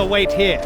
wait here.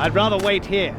I'd rather wait here.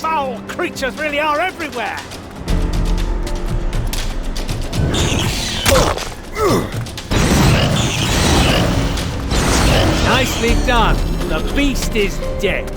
Foul creatures really are everywhere! Nicely done. The beast is dead.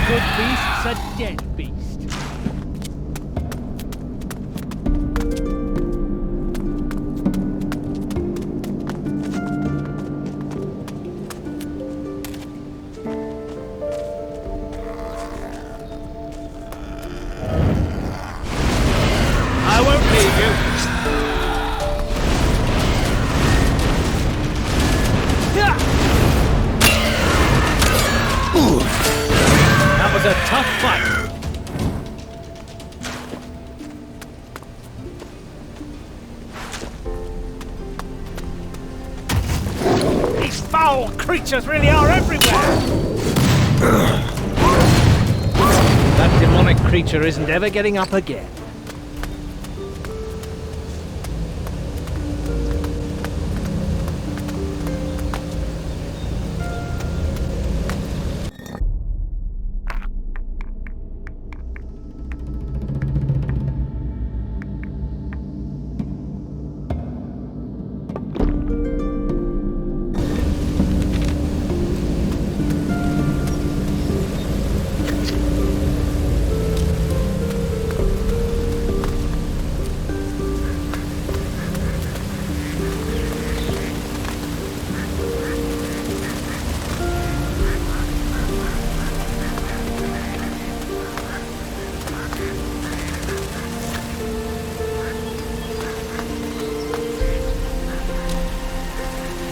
Good beast's a dead beast. I won't leave you. That was a tough fight. These foul creatures really are everywhere. That demonic creature isn't ever getting up again.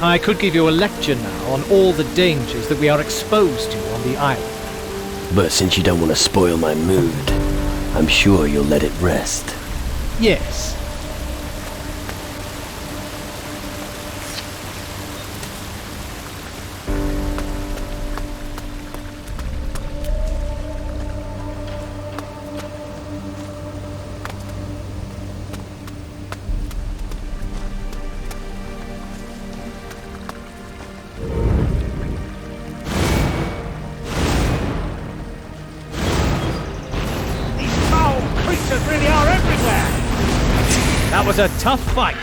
I could give you a lecture now on all the dangers that we are exposed to on the island. But since you don't want to spoil my mood, I'm sure you'll let it rest. Yes. Really are everywhere! That was a tough fight.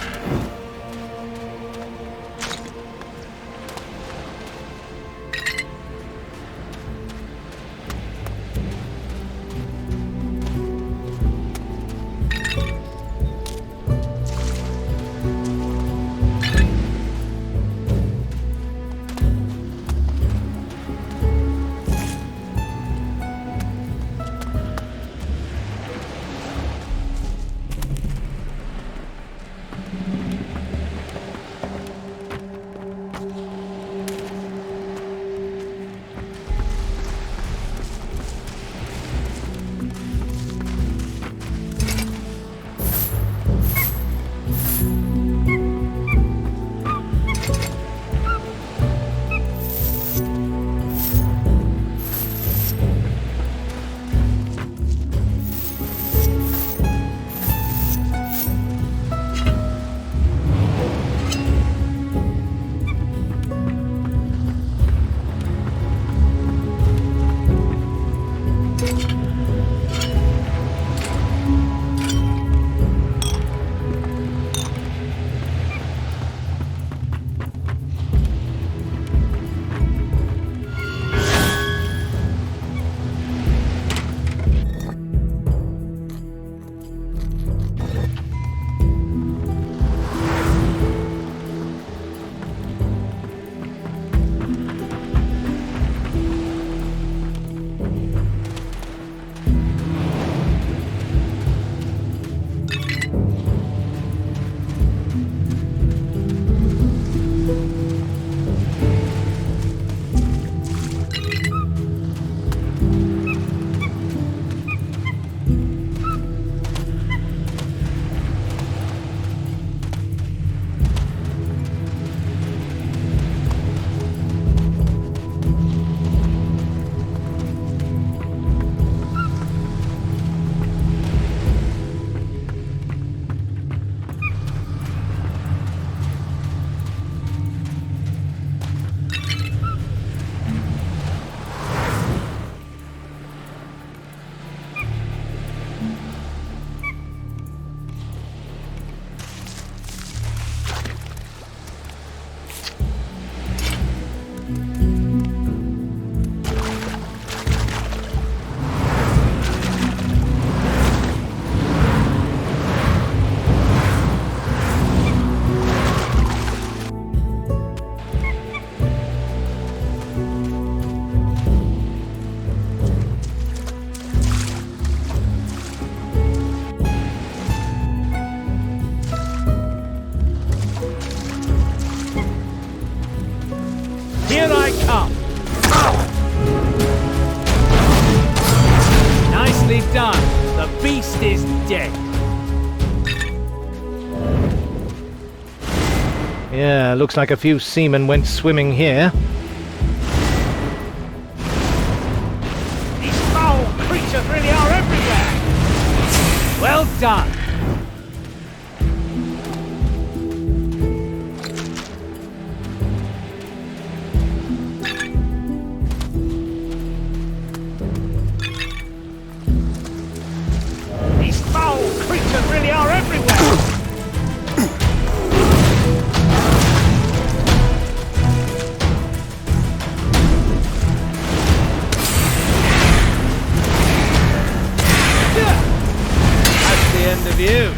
Here I come. Nicely done. The beast is dead. Yeah, looks like a few seamen went swimming here. These foul creatures really everywhere! Well done! These foul creatures really are everywhere! That's the end of you.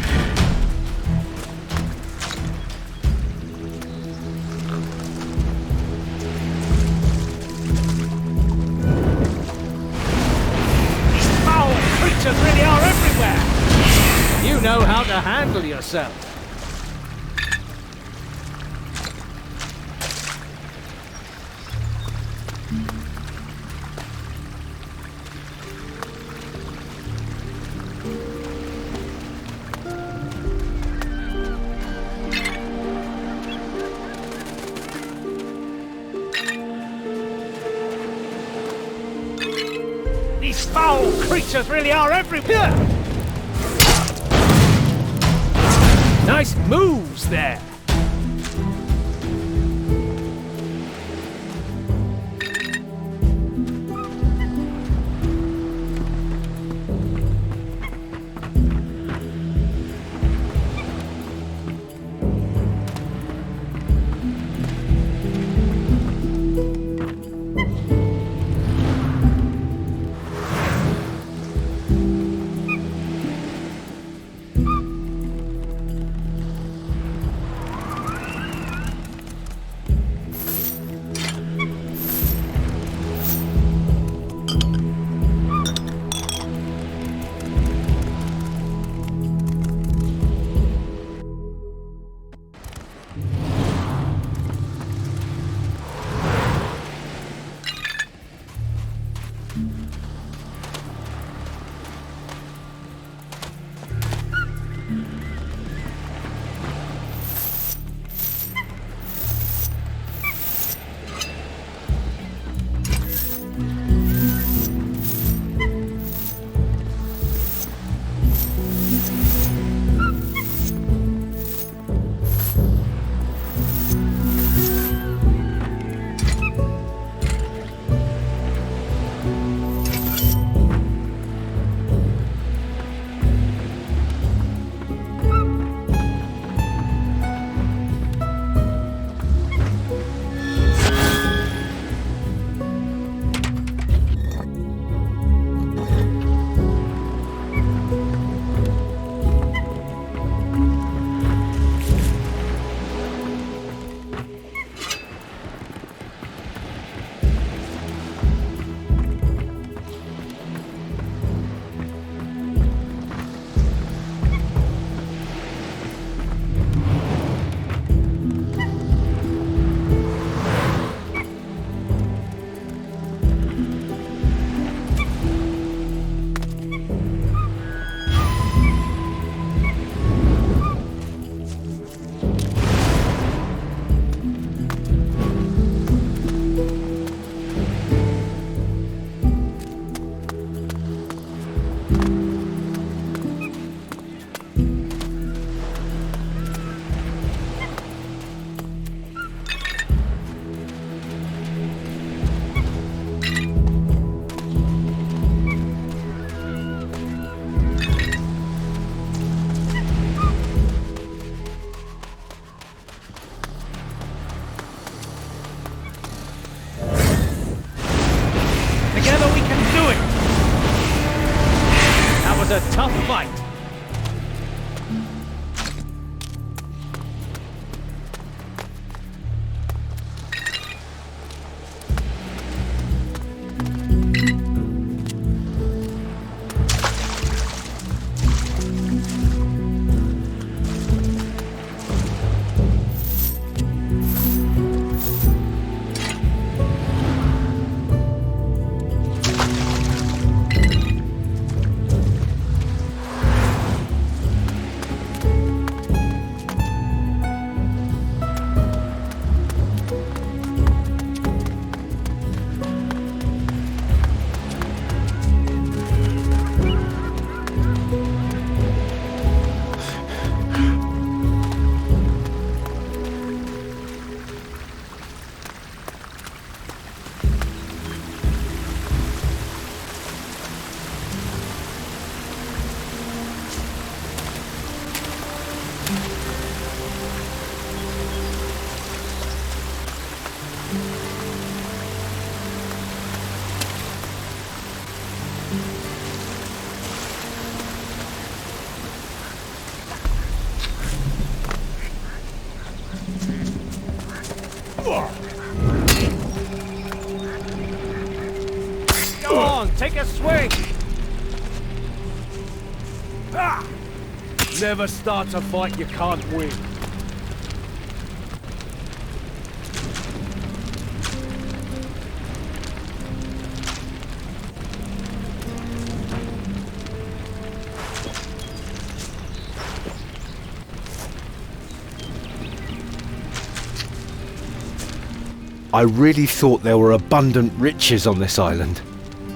Creatures really are everywhere! You know how to handle yourself. These foul creatures really are everywhere! Nice moves there! A tough fight. take a swing! Ah! Never start a fight you can't win. I really thought there were abundant riches on this island.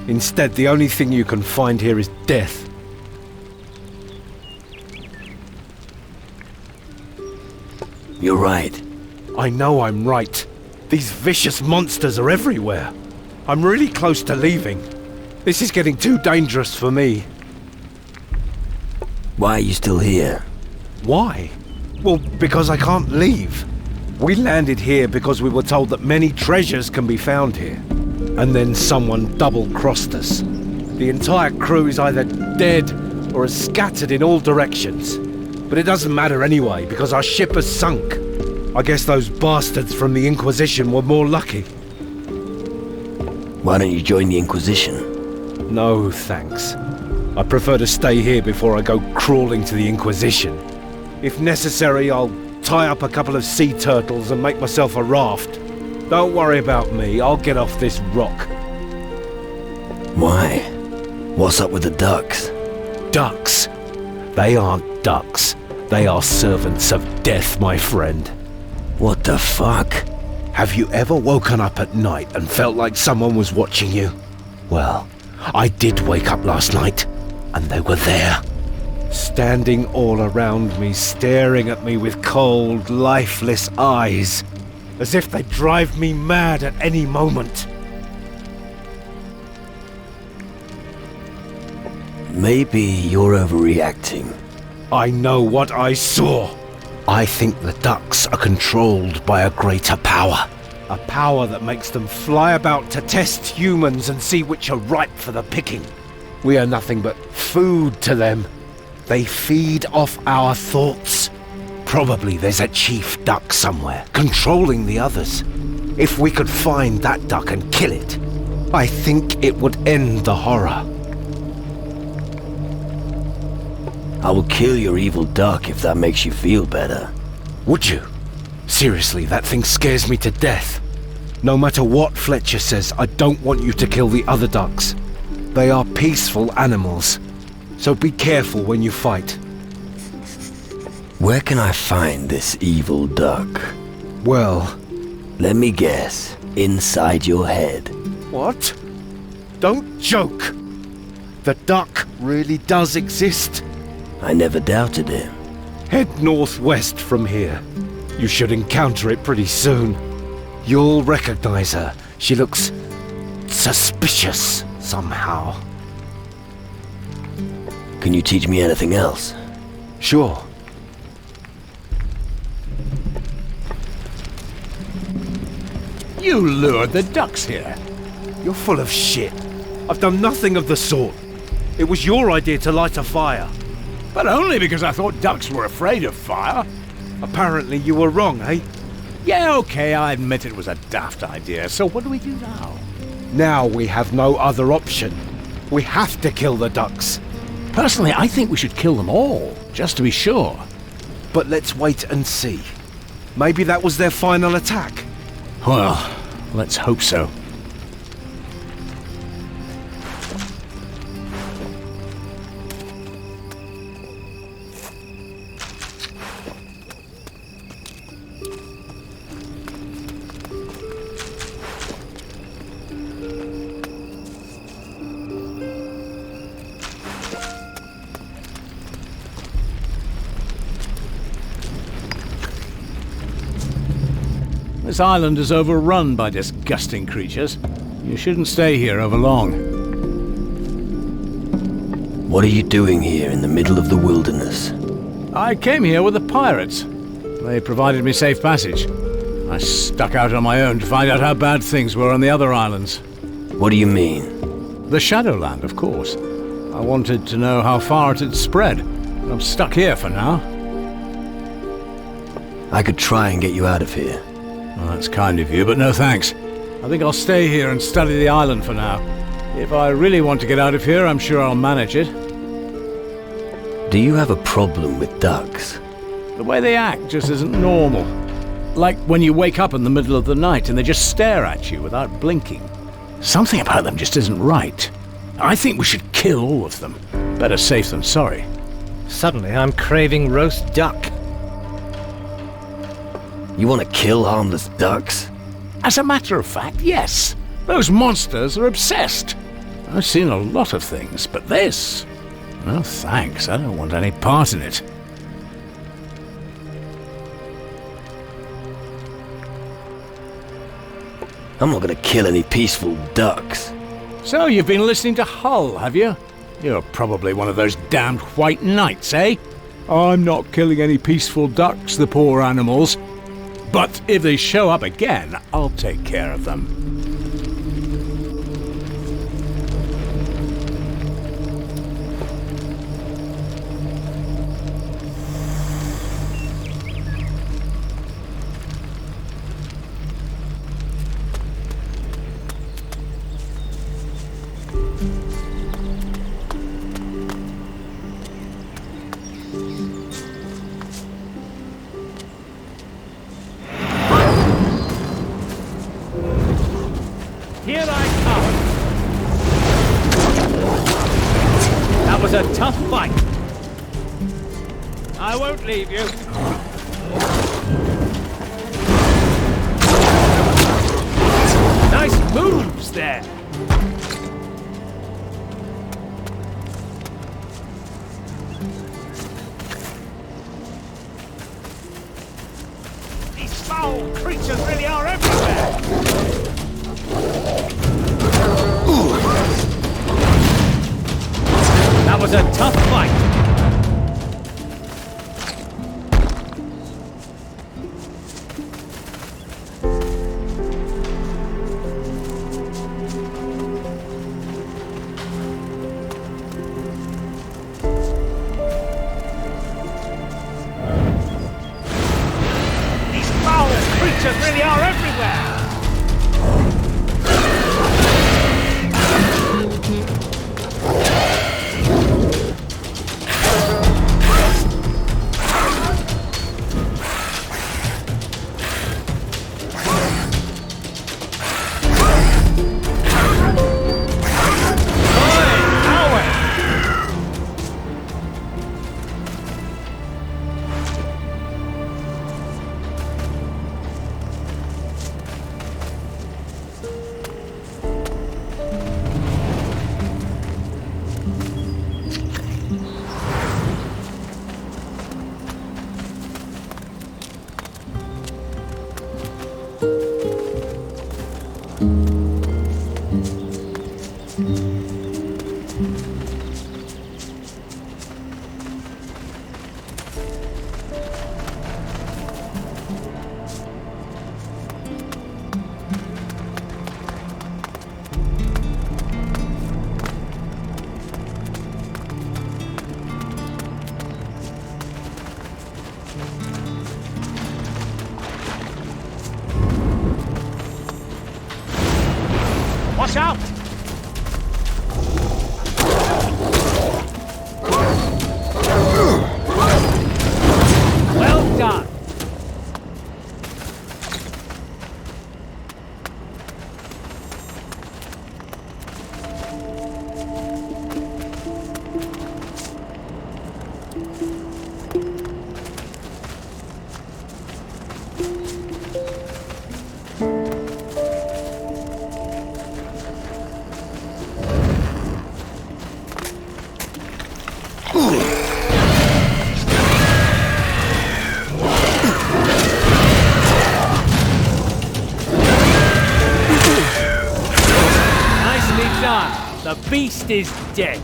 Instead, the only thing you can find here is death. You're right. I know I'm right. These vicious monsters are everywhere. I'm really close to leaving. This is getting too dangerous for me. Why are you still here? Why? Well, because I can't leave. We landed here because we were told that many treasures can be found here. And then someone double-crossed us. The entire crew is either dead or is scattered in all directions. But it doesn't matter anyway, because our ship has sunk. I guess those bastards from the Inquisition were more lucky. Why don't you join the Inquisition? No, thanks. I prefer to stay here before I go crawling to the Inquisition. If necessary, I'll tie up a couple of sea turtles and make myself a raft. Don't worry about me, I'll get off this rock. Why? What's up with the ducks? Ducks? They aren't ducks. They are servants of death, my friend. What the fuck? Have you ever woken up at night and felt like someone was watching you? Well, I did wake up last night, and they were there. Standing all around me, staring at me with cold, lifeless eyes, as if they'd drive me mad at any moment. Maybe you're overreacting. I know what I saw. I think the ducks are controlled by a greater power. A power that makes them fly about to test humans and see which are ripe for the picking. We are nothing but food to them. They feed off our thoughts. Probably there's a chief duck somewhere, controlling the others. If we could find that duck and kill it, I think it would end the horror. I will kill your evil duck if that makes you feel better. Would you? Seriously, that thing scares me to death. No matter what Fletcher says, I don't want you to kill the other ducks. They are peaceful animals, so be careful when you fight. Where can I find this evil duck? Well, let me guess. Inside your head. what? Don't joke. The duck really does exist. I never doubted it. Head northwest from here. You should encounter it pretty soon. You'll recognize her. She looks suspicious somehow. Can you teach me anything else? Sure. You lured the ducks here. You're full of shit. I've done nothing of the sort. It was your idea to light a fire. But only because I thought ducks were afraid of fire. Apparently you were wrong, eh? Yeah, okay, I admit it was a daft idea. So what do we do now? Now we have no other option. We have to kill the ducks. Personally, I think we should kill them all, just to be sure. But let's wait and see. Maybe that was their final attack. Well, let's hope so. This island is overrun by disgusting creatures. You shouldn't stay here over long. What are you doing here in the middle of the wilderness? I came here with the pirates. They provided me safe passage. I stuck out on my own to find out how bad things were on the other islands. What do you mean? The Shadowland, of course. I wanted to know how far it had spread. I'm stuck here for now. I could try and get you out of here. Well, that's kind of you, but no thanks. I think I'll stay here and study the island for now. If I really want to get out of here, I'm sure I'll manage it. Do you have a problem with ducks? The way they act just isn't normal. Like when you wake up in the middle of the night and they just stare at you without blinking. Something about them just isn't right. I think we should kill all of them. Better safe than sorry. Suddenly I'm craving roast duck. You want to kill harmless ducks? As a matter of fact, yes. Those monsters are obsessed. I've seen a lot of things, but this... No thanks, I don't want any part in it. I'm not going to kill any peaceful ducks. So you've been listening to Hull, have you? You're probably one of those damned white knights, eh? I'm not killing any peaceful ducks, the poor animals. But if they show up again, I'll take care of them. Here I come! That was a tough fight. I won't leave you. Nice moves there. These foul creatures really are everywhere. That was a tough fight. These foul creatures really are everywhere. Watch out! Well done! Nicely done. The beast is dead.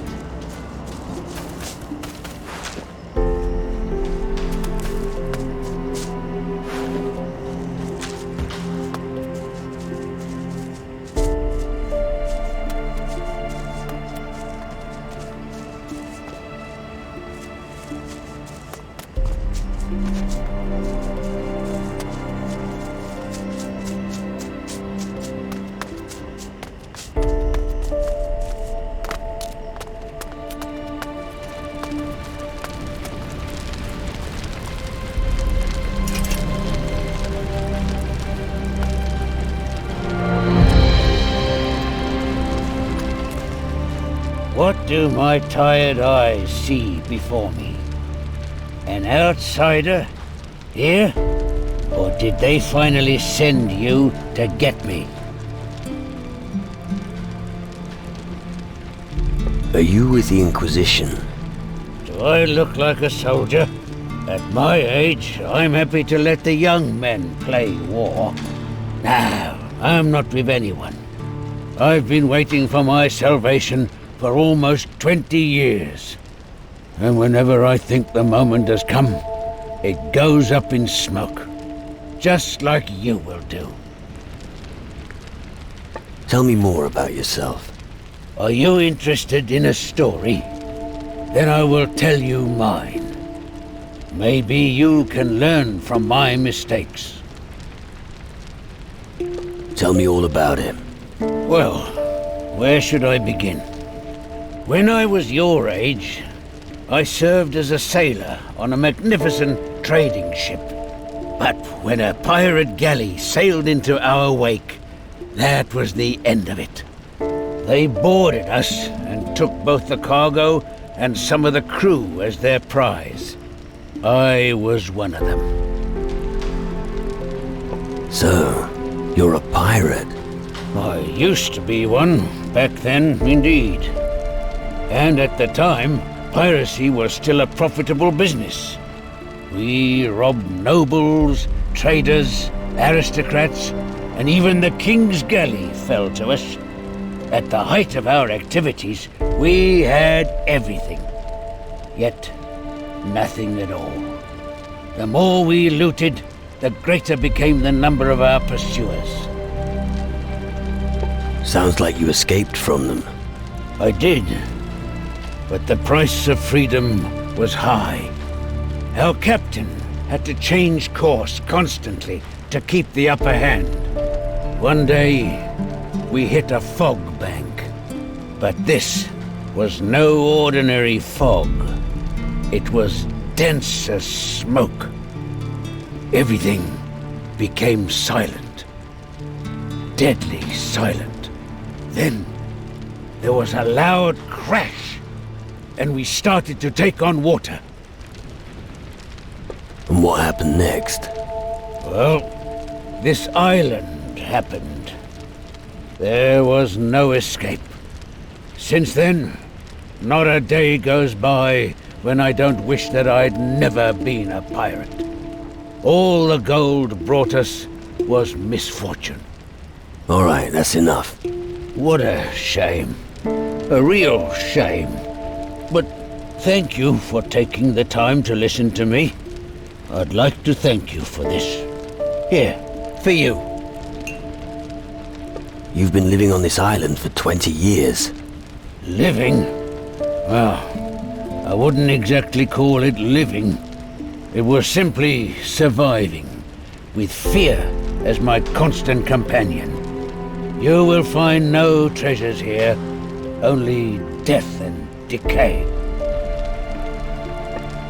do my tired eyes see before me? An outsider? Here? Or did they finally send you to get me? Are you with the Inquisition? Do I look like a soldier? At my age, I'm happy to let the young men play war. No, I'm not with anyone. I've been waiting for my salvation for almost 20 years. And whenever I think the moment has come, it goes up in smoke. Just like you will do. Tell me more about yourself. Are you interested in a story? Then I will tell you mine. Maybe you can learn from my mistakes. Tell me all about it. Well, where should I begin? When I was your age, I served as a sailor on a magnificent trading ship. But when a pirate galley sailed into our wake, that was the end of it. They boarded us and took both the cargo and some of the crew as their prize. I was one of them. So, you're a pirate? I used to be one, back then, indeed. And at the time, piracy was still a profitable business. We robbed nobles, traders, aristocrats, and even the king's galley fell to us. At the height of our activities, we had everything. Yet, nothing at all. The more we looted, the greater became the number of our pursuers. Sounds like you escaped from them. I did, but the price of freedom was high. Our captain had to change course constantly to keep the upper hand. One day, we hit a fog bank. But this was no ordinary fog. It was dense as smoke. Everything became silent. Deadly silent. Then there was a loud crash, and we started to take on water. And what happened next? Well, this island happened. There was no escape. Since then, not a day goes by when I don't wish that I'd never been a pirate. All the gold brought us was misfortune. All right, that's enough. What a shame. A real shame. But thank you for taking the time to listen to me. I'd like to thank you for this. Here, for you. You've been living on this island for 20 years. Living? Well, I wouldn't exactly call it living. It was simply surviving, with fear as my constant companion. You will find no treasures here, only death and decay.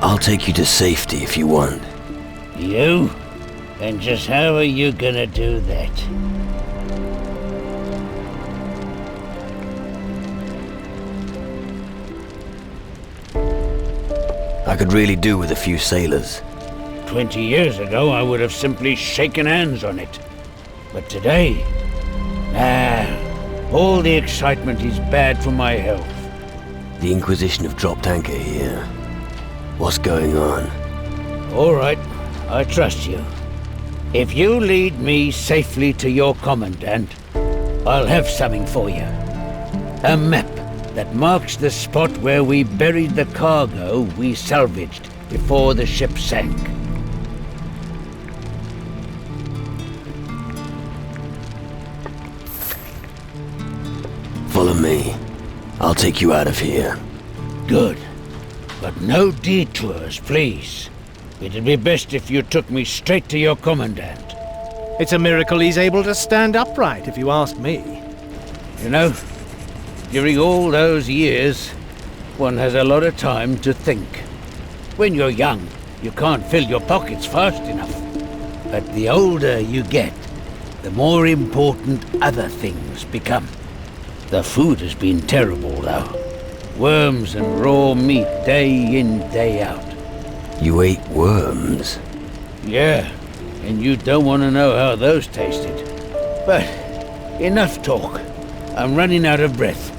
I'll take you to safety if you want. You? And just how are you gonna do that? I could really do with a few sailors. 20 years ago, I would have simply shaken hands on it. But today, all the excitement is bad for my health. The Inquisition have dropped anchor here. What's going on? All right, I trust you. If you lead me safely to your commandant, I'll have something for you. A map that marks the spot where we buried the cargo we salvaged before the ship sank. Follow me. I'll take you out of here. Good. But no detours, please. It'd be best if you took me straight to your commandant. It's a miracle he's able to stand upright, if you ask me. You know, during all those years, one has a lot of time to think. When you're young, you can't fill your pockets fast enough. But the older you get, the more important other things become. The food has been terrible, though. Worms and raw meat day in, day out. You ate worms? Yeah, and you don't want to know how those tasted. But enough talk. I'm running out of breath.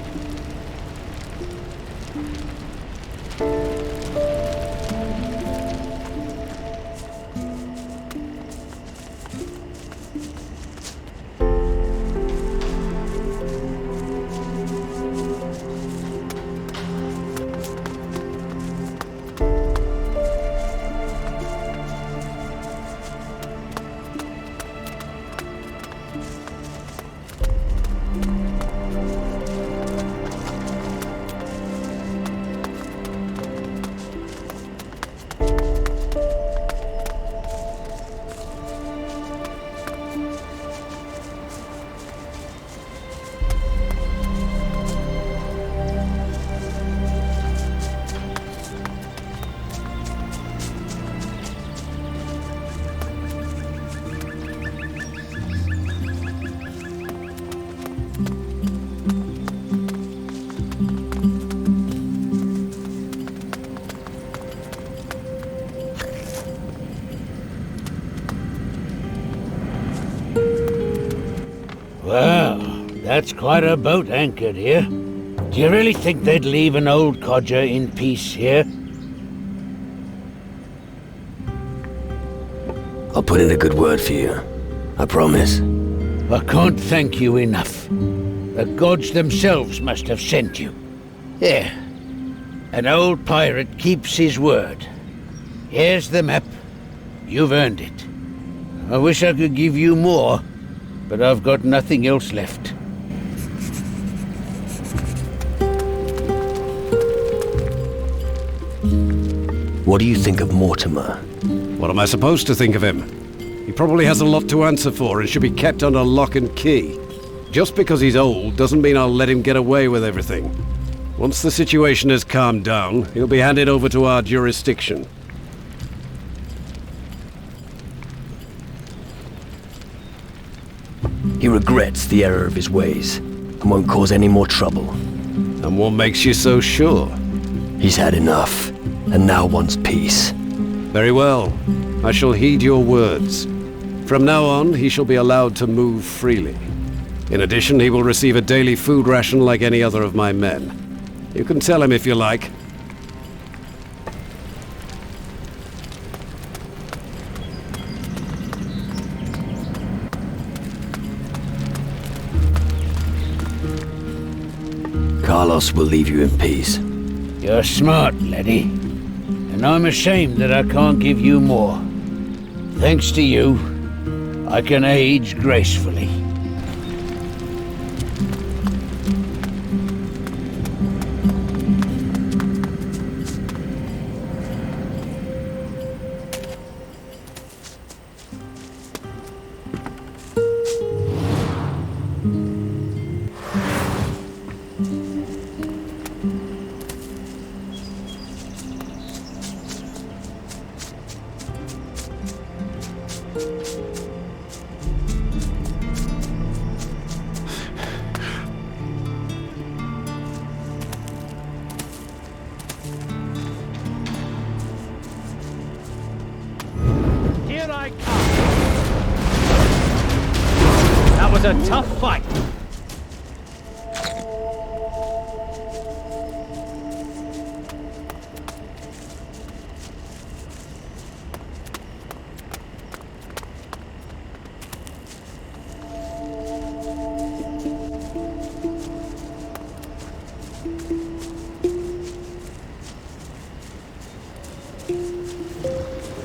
Well, that's quite a boat anchored here. Do you really think they'd leave an old codger in peace here? I'll put in a good word for you. I promise. I can't thank you enough. The gods themselves must have sent you. There. An old pirate keeps his word. Here's the map. You've earned it. I wish I could give you more, but I've got nothing else left. What do you think of Mortimer? What am I supposed to think of him? He probably has a lot to answer for and should be kept under lock and key. Just because he's old doesn't mean I'll let him get away with everything. Once the situation has calmed down, he'll be handed over to our jurisdiction. He regrets the error of his ways and won't cause any more trouble. And what makes you so sure? He's had enough and now wants peace. Very well. I shall heed your words. From now on, he shall be allowed to move freely. In addition, he will receive a daily food ration like any other of my men. You can tell him if you like. Carlos will leave you in peace. You're smart, laddie. And I'm ashamed that I can't give you more. Thanks to you, I can age gracefully. Here I come. That was a tough fight.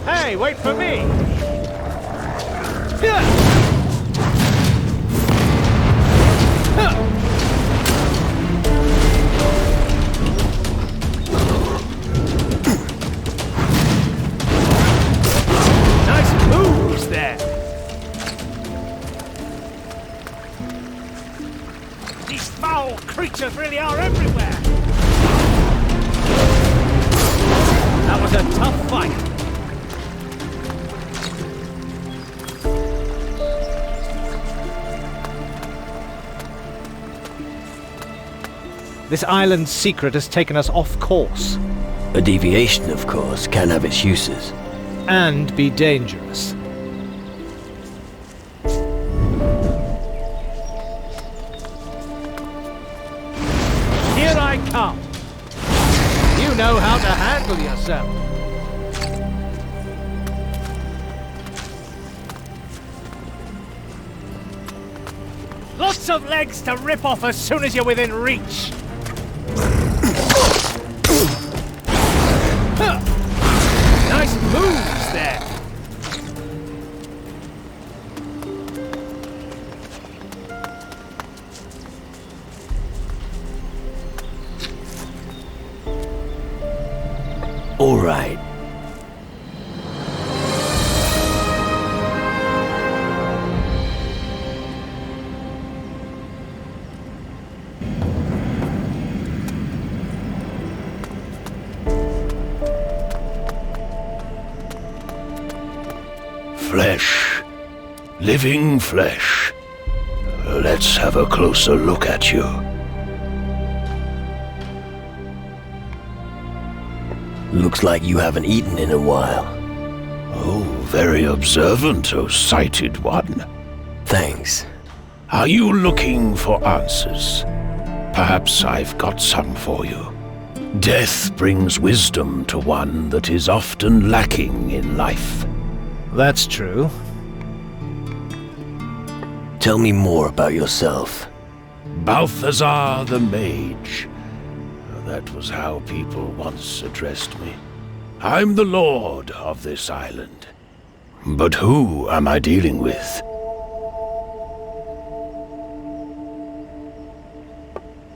Hey, wait for me! Nice moves there! These foul creatures really are everywhere! That was a tough fight! This island's secret has taken us off course. A deviation, of course, can have its uses. And be dangerous. Here I come. You know how to handle yourself. Lots of legs to rip off as soon as you're within reach. Nice moves there. All right. Flesh. Living flesh. Let's have a closer look at you. Looks like you haven't eaten in a while. Oh, very observant, O sighted one. Thanks. Are you looking for answers? Perhaps I've got some for you. Death brings wisdom to one that is often lacking in life. That's true. Tell me more about yourself. Balthazar the Mage. That was how people once addressed me. I'm the lord of this island. But who am I dealing with?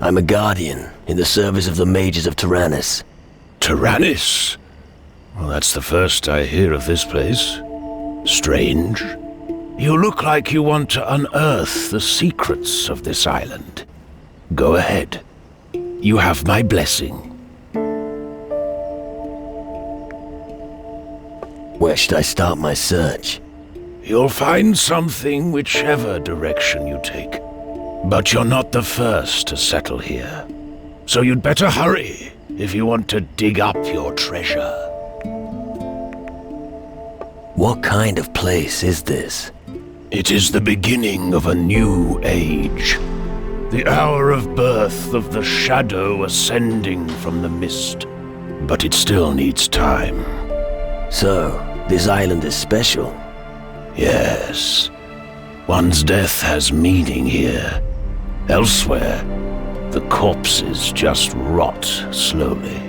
I'm a guardian in the service of the mages of Tyrannus. Tyrannus? Well, that's the first I hear of this place. Strange. You look like you want to unearth the secrets of this island. Go ahead. You have my blessing. Where should I start my search? You'll find something whichever direction you take. But you're not the first to settle here. So you'd better hurry if you want to dig up your treasure. What kind of place is this? It is the beginning of a new age. The hour of birth of the shadow ascending from the mist. But it still needs time. So, this island is special? Yes. One's death has meaning here. Elsewhere, the corpses just rot slowly.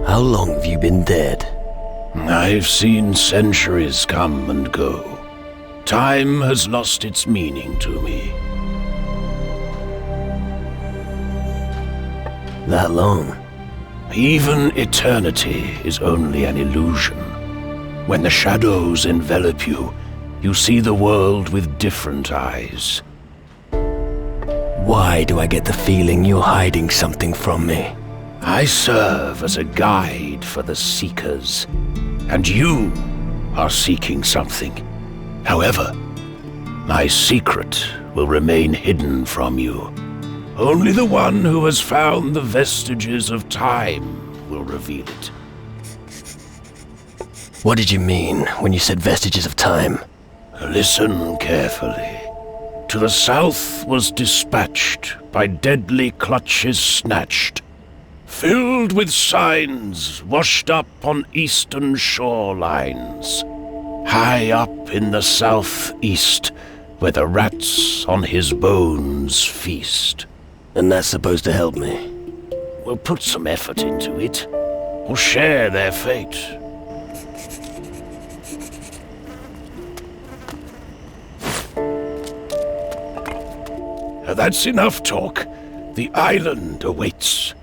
How long have you been dead? I've seen centuries come and go. Time has lost its meaning to me. That long? Even eternity is only an illusion. When the shadows envelop you, you see the world with different eyes. Why do I get the feeling you're hiding something from me? I serve as a guide for the Seekers, and you are seeking something. However, my secret will remain hidden from you. Only the one who has found the vestiges of time will reveal it. What did you mean when you said vestiges of time? Listen carefully. To the south was dispatched, by deadly clutches snatched, filled with signs washed up on eastern shorelines. High up in the southeast, where the rats on his bones feast. And that's supposed to help me? We'll put some effort into it, or share their fate. That's enough talk. The island awaits.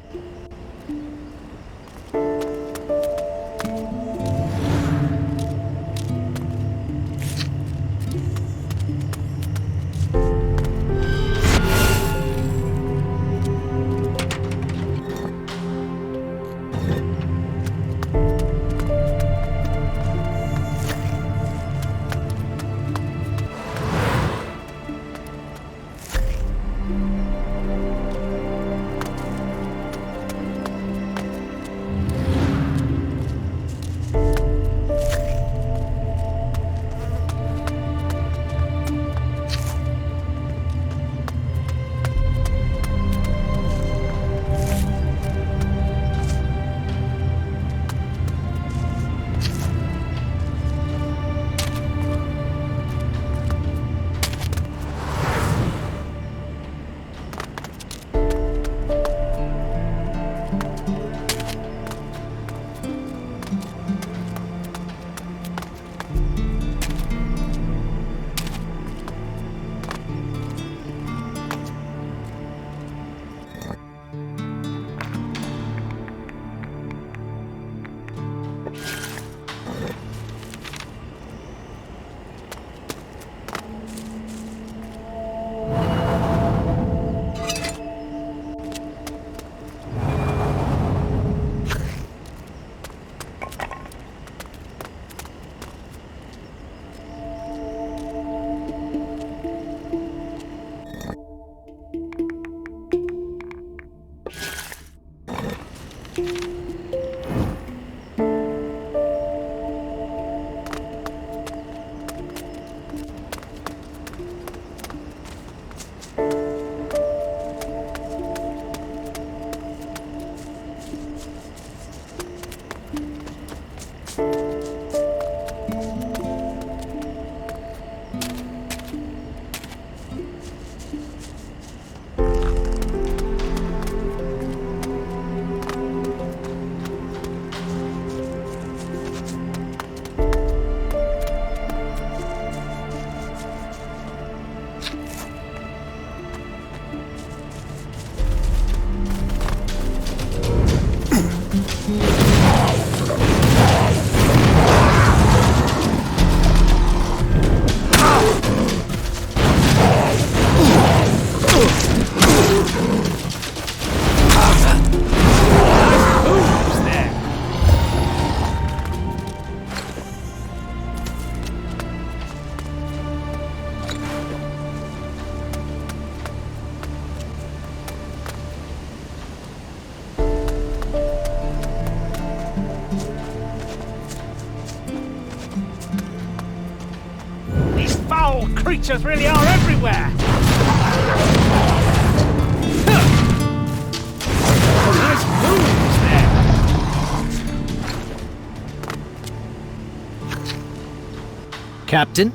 Creatures really are everywhere! Nice moves there! Captain?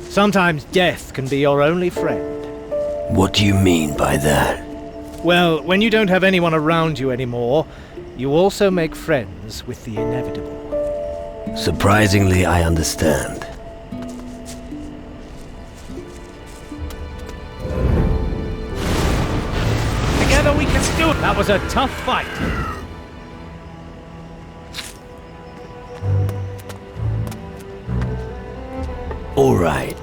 Sometimes death can be your only friend. What do you mean by that? Well, when you don't have anyone around you anymore, you also make friends with the inevitable. Surprisingly, I understand. Together we can do it! That was a tough fight. All right.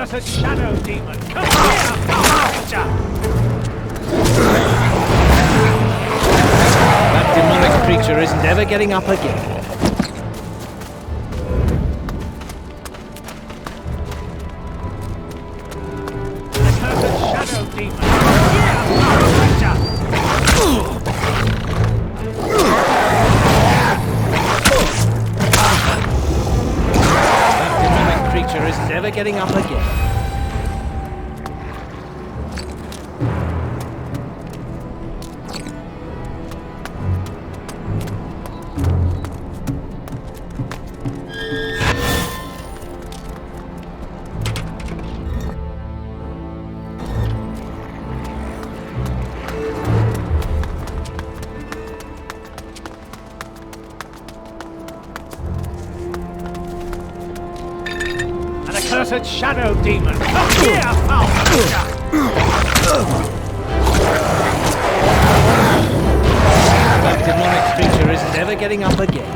accursed shadow demon! Come here, creature! That demonic creature isn't ever getting up again. Shadow demon! Come here, creature! That demonic creature is never getting up again. Accursed shadow demon! Come here, foul creature! That demonic creature is never getting up again.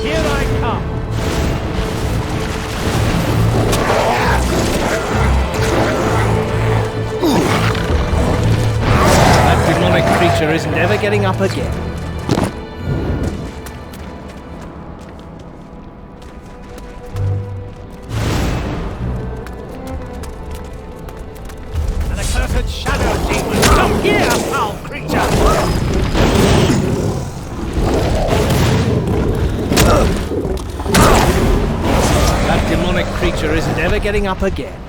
Here I come! Demonic creature is never getting up again. An accursed shadow demon! Come here, foul creature! That demonic creature isn't ever getting up again.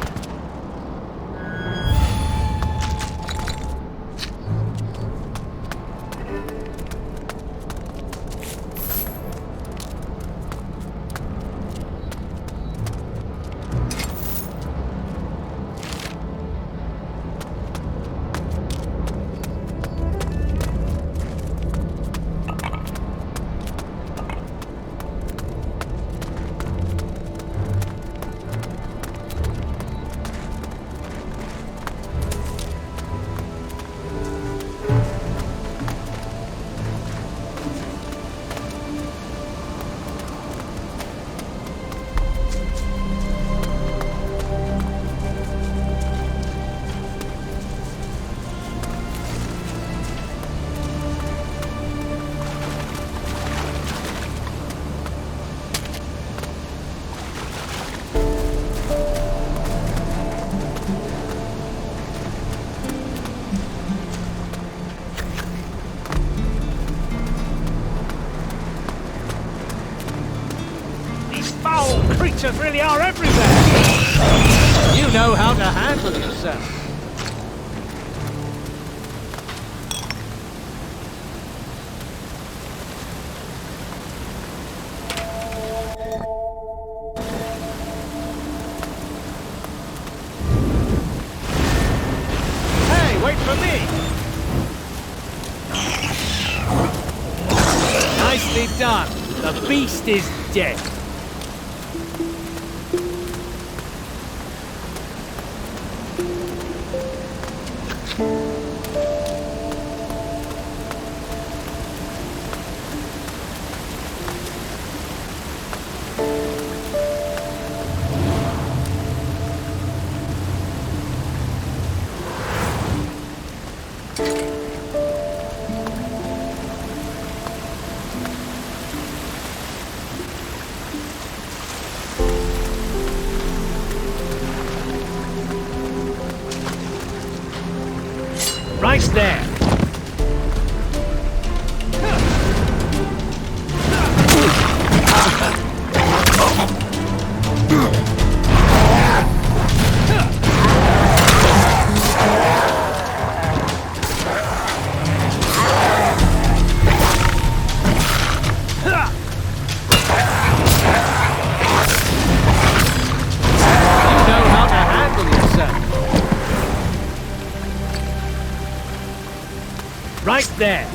Foul creatures really are everywhere! You know how to handle yourself. Hey, wait for me! Nicely done. The beast is dead. Right there. Right there.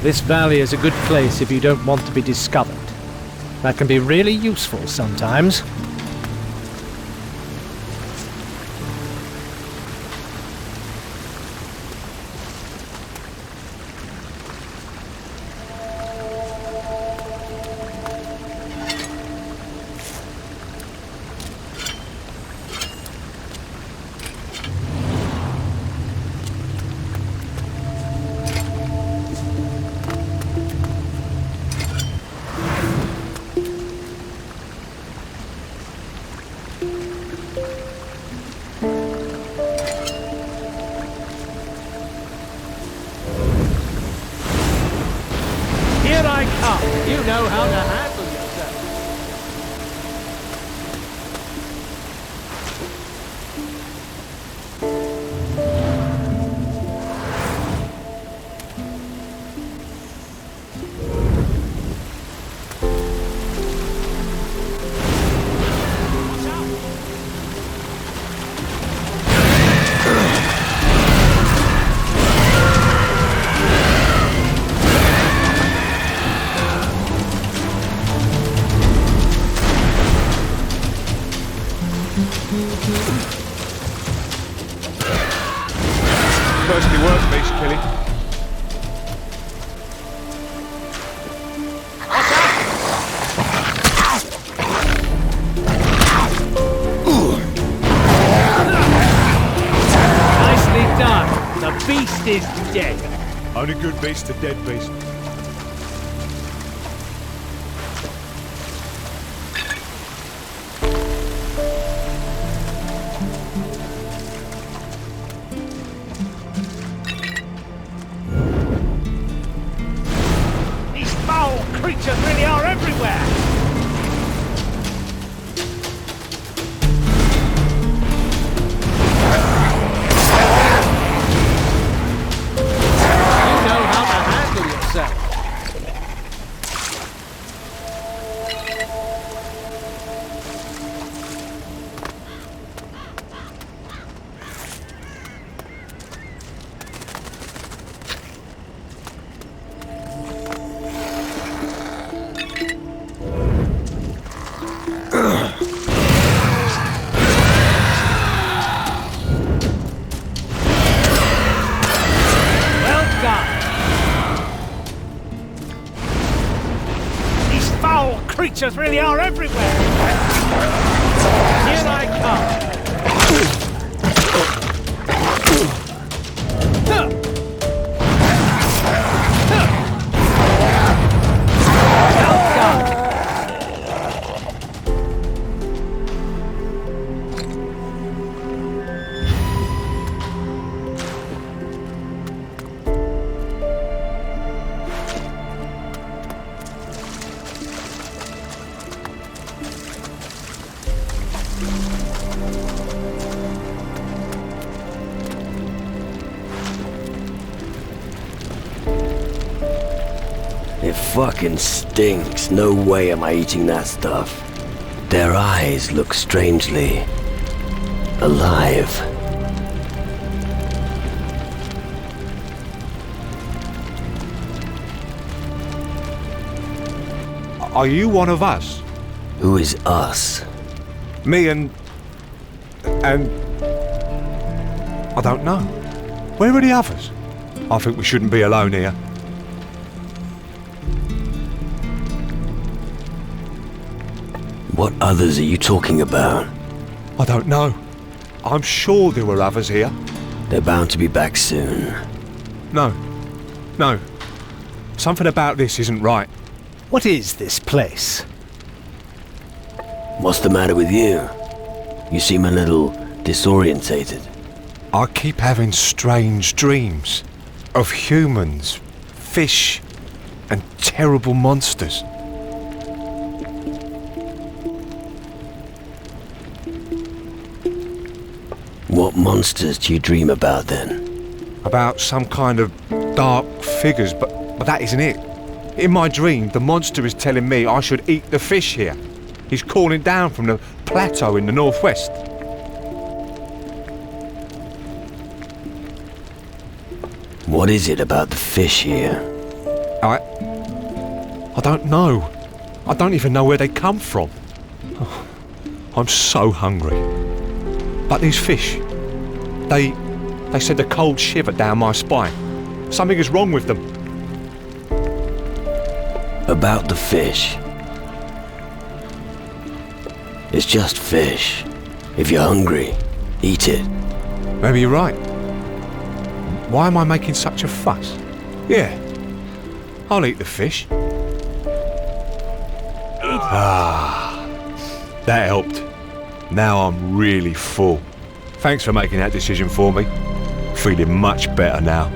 This valley is a good place if you don't want to be discovered. That can be really useful sometimes. Here I come. You know how to handle yourself. Thirsty work, Beast Killy. Nicely done. The beast is dead. Only good beast to dead beast. These foul creatures really are everywhere. You know how to handle yourself. Well done. These foul creatures really are everywhere. Here I come. Well done. It fucking stinks. No way am I eating that stuff. Their eyes look strangely alive. Are you one of us? Who is us? Me and I don't know. Where are the others? I think we shouldn't be alone here. What others are you talking about? I don't know. I'm sure there were others here. They're bound to be back soon. No. Something about this isn't right. What is this place? What's the matter with you? You seem a little disorientated. I keep having strange dreams of humans, fish, and terrible monsters. What monsters do you dream about then? About some kind of dark figures, but that isn't it. In my dream, the monster is telling me I should eat the fish here. He's calling down from the plateau in the northwest. What is it about the fish here? I don't know. I don't even know where they come from. Oh, I'm so hungry. But these fish, they send a cold shiver down my spine. Something is wrong with them. About the fish. It's just fish. If you're hungry, eat it. Maybe you're right. Why am I making such a fuss? Yeah, I'll eat the fish. That helped. Now I'm really full. Thanks for making that decision for me. Feeling much better now.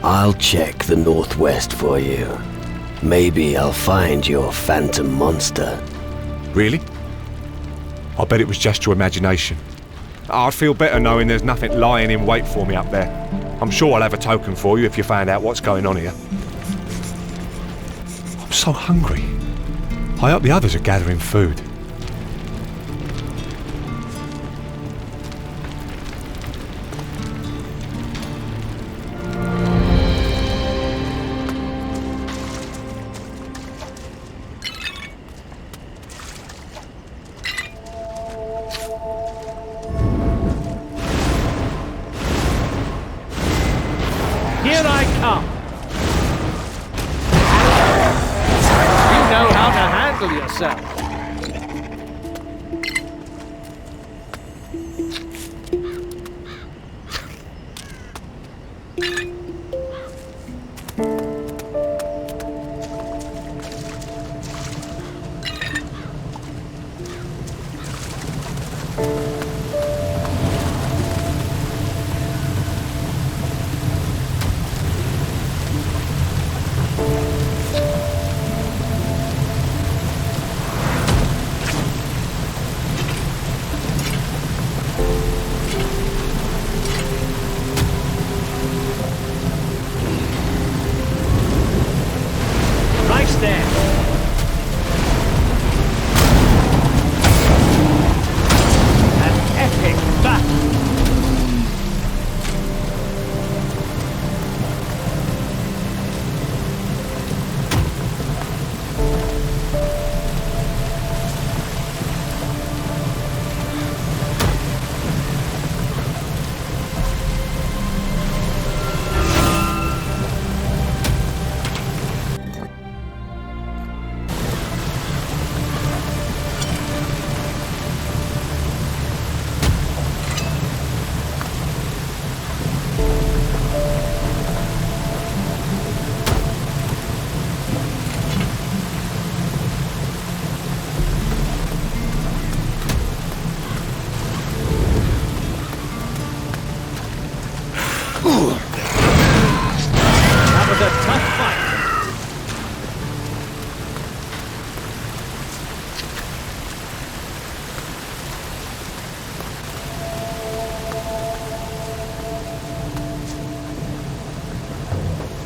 I'll check the northwest for you. Maybe I'll find your phantom monster. Really? I bet it was just your imagination. I'd feel better knowing there's nothing lying in wait for me up there. I'm sure I'll have a token for you if you find out what's going on here. I'm so hungry. I hope the others are gathering food. Here I come! You know how to handle yourself. Right there. An epic battle. That was a tough fight.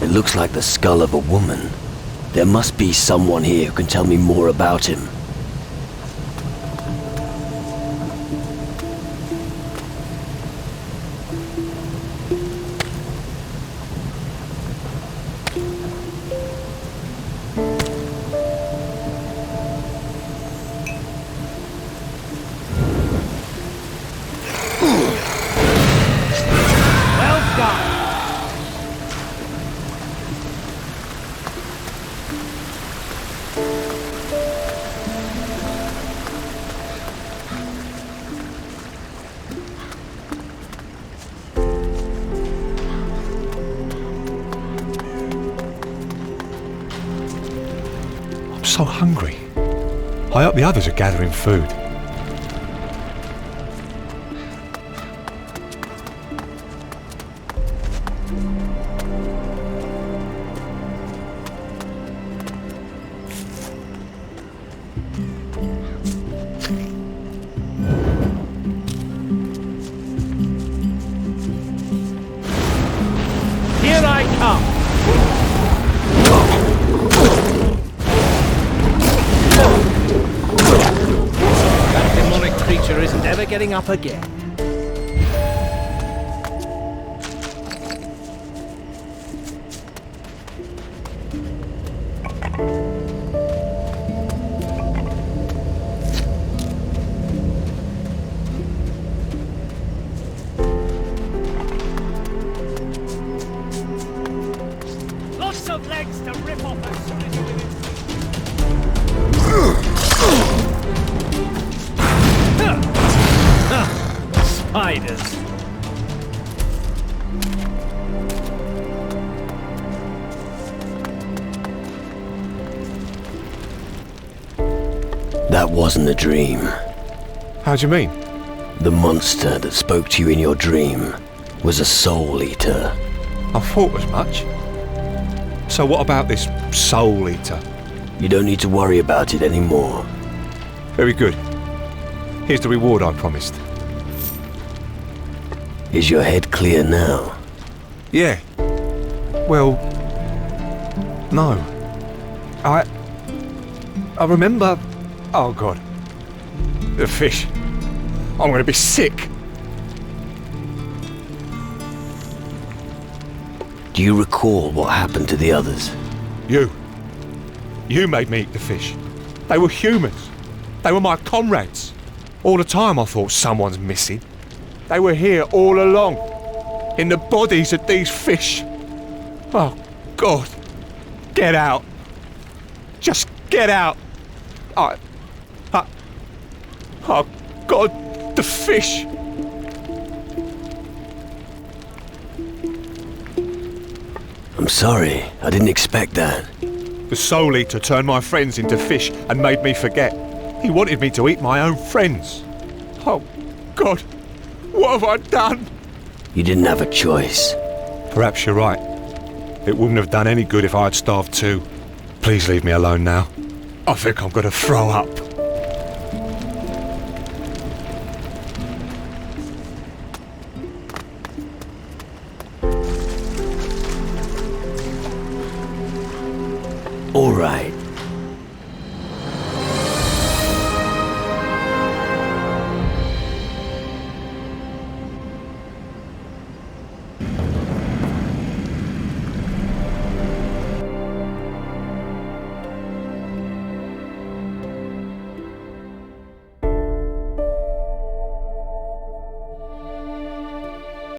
It looks like the skull of a woman. There must be someone here who can tell me more about him. Well done. I'm so hungry. I hope the others are gathering food. Here I come. That demonic creature isn't ever getting up again. of legs to rip off as soon as you're within spiders. That wasn't a dream. How do you mean? The monster that spoke to you in your dream was a soul eater. I thought as much. So what about this soul eater? You don't need to worry about it anymore. Very good. Here's the reward I promised. Is your head clear now? Yeah. Well, no. I remember... Oh, God. The fish. I'm going to be sick. Do you recall what happened to the others? You made me eat the fish. They were humans. They were my comrades. All the time I thought someone's missing. They were here all along, in the bodies of these fish. Oh, God. Get out. Just get out. Oh, God, the fish. I'm sorry, I didn't expect that. The Soul Eater turned my friends into fish and made me forget. He wanted me to eat my own friends. Oh, God, what have I done? You didn't have a choice. Perhaps you're right. It wouldn't have done any good if I had starved too. Please leave me alone now. I think I'm going to throw up. All right,